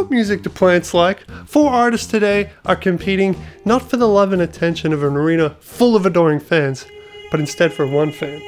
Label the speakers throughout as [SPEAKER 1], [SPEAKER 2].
[SPEAKER 1] what music do plants like? 4 artists today are competing not for the love and attention of an arena full of adoring fans, but instead for one fan,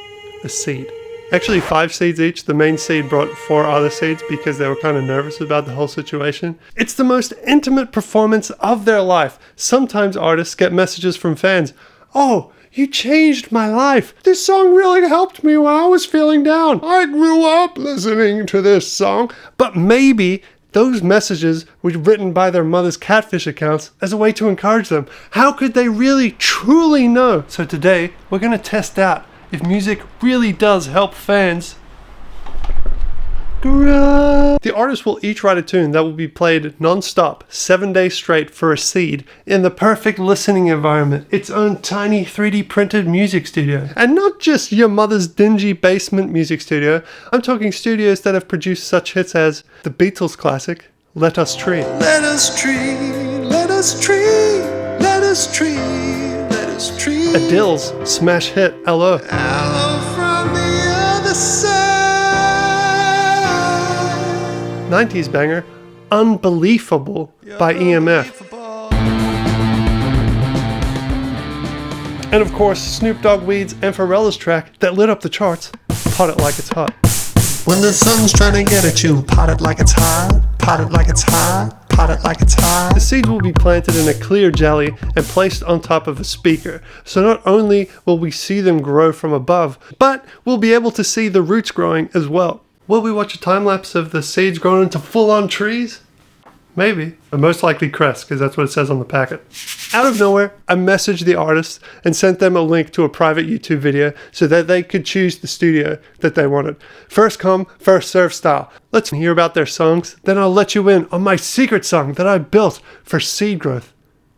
[SPEAKER 1] a seed. Actually 5 seeds each. The main seed brought 4 other seeds because they were kind of nervous about the whole situation. It's the most intimate performance of their life. Sometimes artists get messages from fans. Oh, you changed my life. This song really helped me when I was feeling down. I grew up listening to this song. But maybe those messages were written by their mother's catfish accounts as a way to encourage them. How could they really, truly know? So today, we're going to test out if music really does help fans grow. The artists will each write a tune that will be played non-stop, 7 days straight for a seed in the perfect listening environment, its own tiny 3D printed music studio. And not just your mother's dingy basement music studio, I'm talking studios that have produced such hits as the Beatles classic, Let Us Tree. Let us tree, let us tree, let us tree, let us tree. Adele's smash hit, Hello. Hello from the other side. 90s banger, Unbelievable by EMF. And of course, Snoop Dogg Weeds and Pharrell's track that lit up the charts, Pot It Like It's Hot. When the sun's trying to get at you, pot it like it's hot, pot it like it's hot, pot it like it's hot. The seeds will be planted in a clear jelly and placed on top of a speaker. So not only will we see them grow from above, but we'll be able to see the roots growing as well. Will we watch a time-lapse of the seeds growing into full-on trees? Maybe. But most likely crest, because that's what it says on the packet. Out of nowhere, I messaged the artists and sent them a link to a private YouTube video so that they could choose the studio that they wanted. First come, first serve style. Let's hear about their songs, then I'll let you in on my secret song that I built for seed growth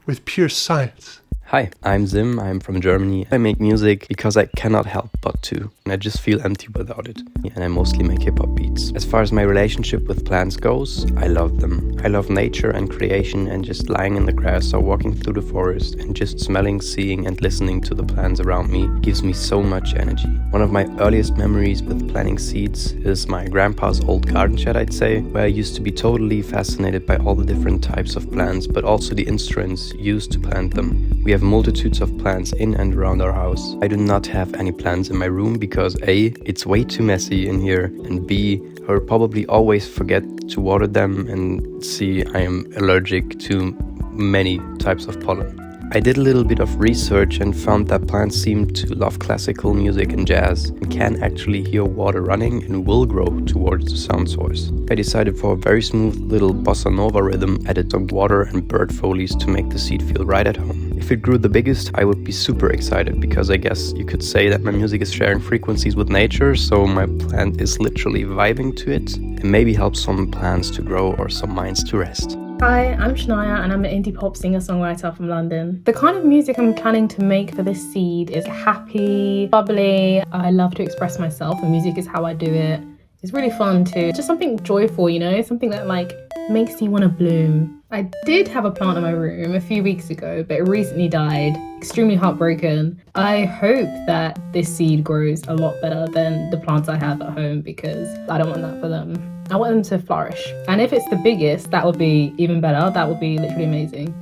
[SPEAKER 1] with pure science.
[SPEAKER 2] Hi, I'm Zim, I'm from Germany. I make music because I cannot help but to, and I just feel empty without it. And I mostly make hip-hop beats. As far as my relationship with plants goes, I love them. I love nature and creation and just lying in the grass or walking through the forest and just smelling, seeing and listening to the plants around me gives me so much energy. One of my earliest memories with planting seeds is my grandpa's old garden shed, I'd say, where I used to be totally fascinated by all the different types of plants, but also the instruments used to plant them. We have multitudes of plants in and around our house. I do not have any plants in my room because A, it's way too messy in here, and B, I will probably always forget to water them, and C, I am allergic to many types of pollen. I did a little bit of research and found that plants seem to love classical music and jazz and can actually hear water running and will grow towards the sound source. I decided for a very smooth little bossa nova rhythm, added some water and bird folies to make the seed feel right at home. If it grew the biggest, I would be super excited because I guess you could say that my music is sharing frequencies with nature, so my plant is literally vibing to it and maybe helps some plants to grow or some minds to rest.
[SPEAKER 3] Hi, I'm Shania and I'm an indie pop singer-songwriter from London. The kind of music I'm planning to make for this seed is happy, bubbly. I love to express myself and music is how I do it. It's really fun too. Just something joyful, you know, something that like makes you want to bloom. I did have a plant in my room a few weeks ago, but it recently died. Extremely heartbroken. I hope that this seed grows a lot better than the plants I have at home because I don't want that for them. I want them to flourish. And if it's the biggest, that would be even better. That would be literally amazing.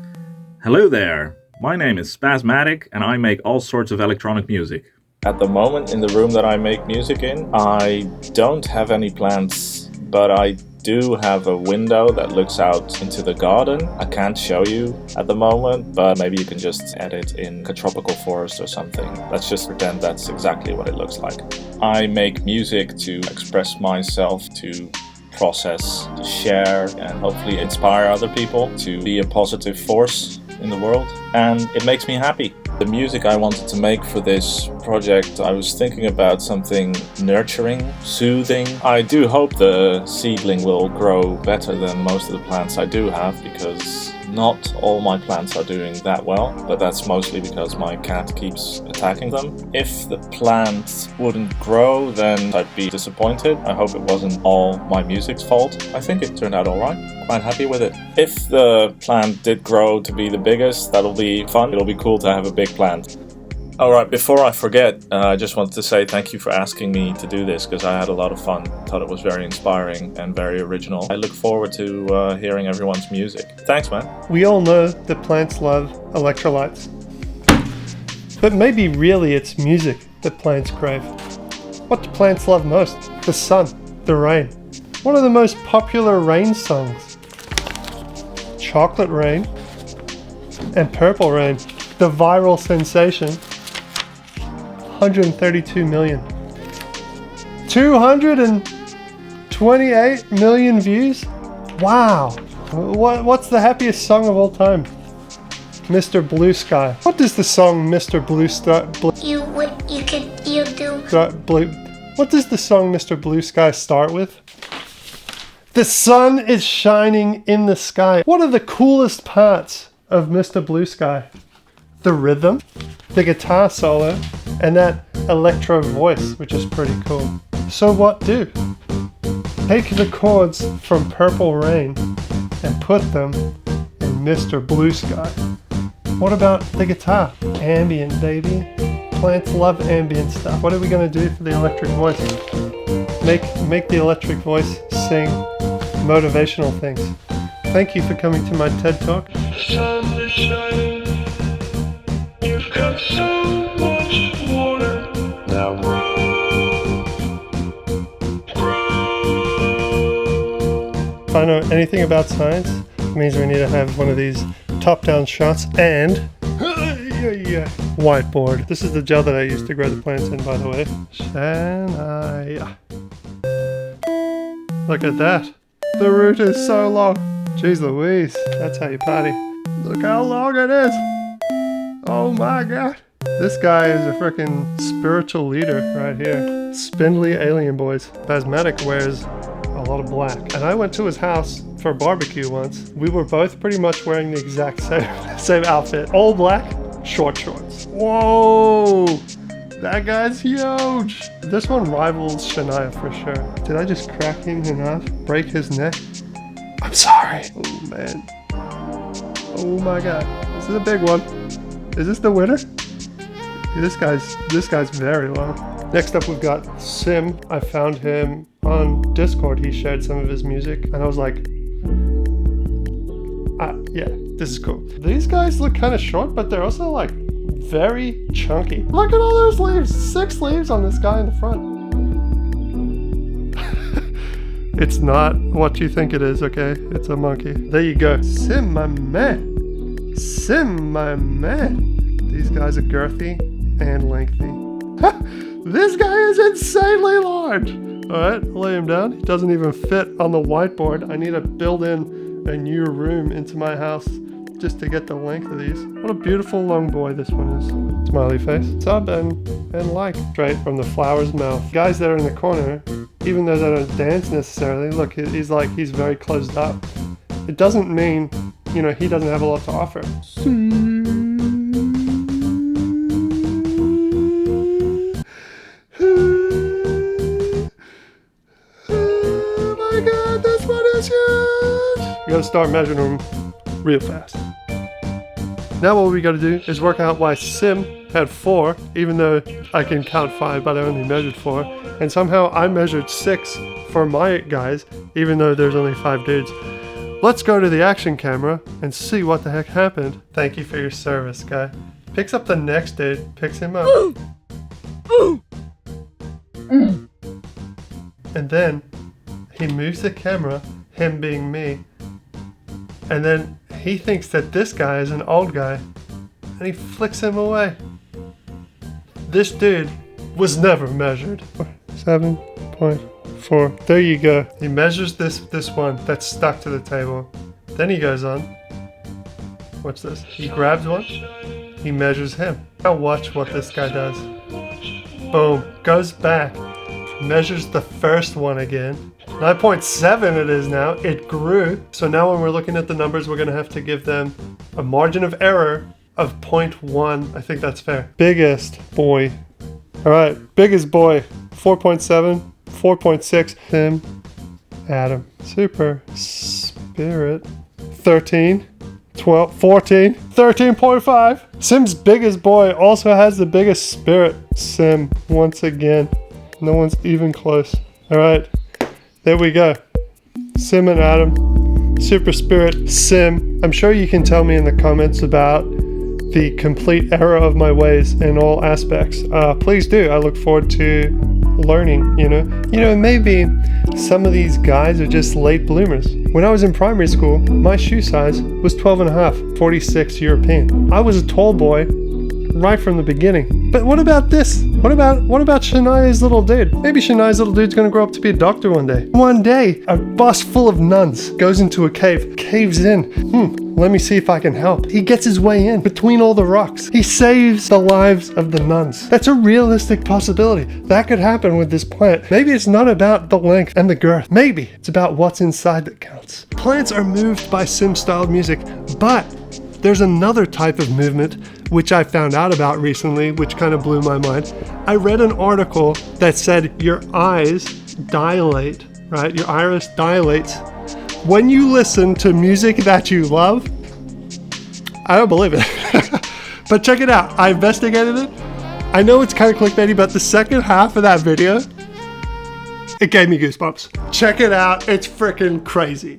[SPEAKER 4] Hello there. My name is Spasmatic and I make all sorts of electronic music.
[SPEAKER 5] At the moment in the room that I make music in, I don't have any plants, but I do have a window that looks out into the garden. I can't show you at the moment, but maybe you can just edit in a tropical forest or something. Let's just pretend that's exactly what it looks like. I make music to express myself, to process, to share, and hopefully inspire other people to be a positive force in the world. And it makes me happy. The music I wanted to make for this project, I was thinking about something nurturing, soothing. I do hope the seedling will grow better than most of the plants I do have because not all my plants are doing that well, but that's mostly because my cat keeps attacking them. If the plants wouldn't grow, then I'd be disappointed. I hope it wasn't all my music's fault. I think it turned out alright. Quite happy with it. If the plant did grow to be the biggest, that'll be fun. It'll be cool to have a big plant. All right, before I forget, I just wanted to say thank you for asking me to do this because I had a lot of fun. Thought it was very inspiring and very original. I look forward to hearing everyone's music. Thanks, man.
[SPEAKER 1] We all know that plants love electrolytes. But maybe really it's music that plants crave. What do plants love most? The sun, the rain. What are the most popular rain songs? Chocolate Rain and Purple Rain. The viral sensation, 132 million. 228 million views? Wow. What's the happiest song of all time? Mr. Blue Sky. What does the song Mr. Blue Sky... What does the song Mr. Blue Sky start with? The sun is shining in the sky. What are the coolest parts of Mr. Blue Sky? The rhythm, the guitar solo, and that electro voice, which is pretty cool. So what do? Take the chords from Purple Rain and put them in Mr. Blue Sky. What about the guitar? Ambient, baby. Plants love ambient stuff. What are we gonna do for the electric voice? Make the electric voice sing motivational things. Thank you for coming to my TED Talk.
[SPEAKER 6] The sun is shining. You've got so much water. Now grow.
[SPEAKER 1] If I know anything about science, it means we need to have one of these top-down shots and whiteboard. This is the gel that I used to grow the plants in, by the way. Shania. Look at that. The root is so long. Jeez Louise, that's how you party. Look how long it is. Oh my god. This guy is a freaking spiritual leader right here. Spindly alien boys. Spasmatic wears a lot of black. And I went to his house for a barbecue once. We were both pretty much wearing the exact same outfit. All black, short shorts. Whoa! That guy's huge! This one rivals Shania for sure. Did I just crack him in half? Break his neck? I'm sorry. Oh man. Oh my god. This is a big one. Is this the winner? This guy's very low. Next up we've got Sim. I found him on Discord. He shared some of his music and I was like, yeah, this is cool. These guys look kind of short, but they're also like very chunky. Look at all those leaves. 6 leaves on this guy in the front. It's not what you think it is, okay? It's a monkey. There you go. Sim, my man. Sim, my man. These guys are girthy and lengthy. This guy is insanely large. Alright, lay him down. He doesn't even fit on the whiteboard. I need to build in a new room into my house just to get the length of these. What a beautiful long boy this one is. Smiley face. Sub and like. Straight from the flower's mouth. Guys that are in the corner, even though they don't dance necessarily, look, he's very closed up. It doesn't mean, he doesn't have a lot to offer. Oh my god, this one is huge! You gotta start measuring them real fast. Now what we gotta do is work out why Sim had 4, even though I can count 5, but I only measured 4. And somehow I measured 6 for my guys, even though there's only 5 dudes. Let's go to the action camera and see what the heck happened. Thank you for your service, guy. Picks up the next dude, picks him up. And then he moves the camera, him being me, and then he thinks that this guy is an old guy, and he flicks him away. This dude was never measured. 7.4. There you go. He measures this one that's stuck to the table. Then he goes on. Watch this. He grabs one. He measures him. Now watch what this guy does. Boom. Goes back. Measures the first one again. 9.7 it is now. It grew. So now when we're looking at the numbers, we're going to have to give them a margin of error of 0.1. I think that's fair. Biggest boy. All right. Biggest boy. 4.7. 4.6. Tim. Adam. Super. Spirit. 13. 12, 14, 13.5. Sim's biggest boy also has the biggest spirit. Sim, once again. No one's even close. All right, there we go. Sim and Adam, super spirit, Sim. I'm sure you can tell me in the comments about the complete error of my ways in all aspects. Please do. I look forward to learning, you know, maybe some of these guys are just late bloomers. When I was in primary school, my shoe size was 12 and a half, 46 European. I was a tall boy right from the beginning. But what about this? What about Shania's little dude? Maybe Shania's little dude's gonna grow up to be a doctor one day. One day, a bus full of nuns goes into a cave, caves in. Let me see if I can help. He gets his way in between all the rocks. He saves the lives of the nuns. That's a realistic possibility. That could happen with this plant. Maybe it's not about the length and the girth. Maybe it's about what's inside that counts. Plants are moved by sim-styled music, but there's another type of movement which I found out about recently, which kind of blew my mind. I read an article that said your eyes dilate, right? Your iris dilates when you listen to music that you love. I don't believe it. But check it out. I investigated it. I know it's kind of clickbaity, but the second half of that video, it gave me goosebumps. Check it out. It's freaking crazy.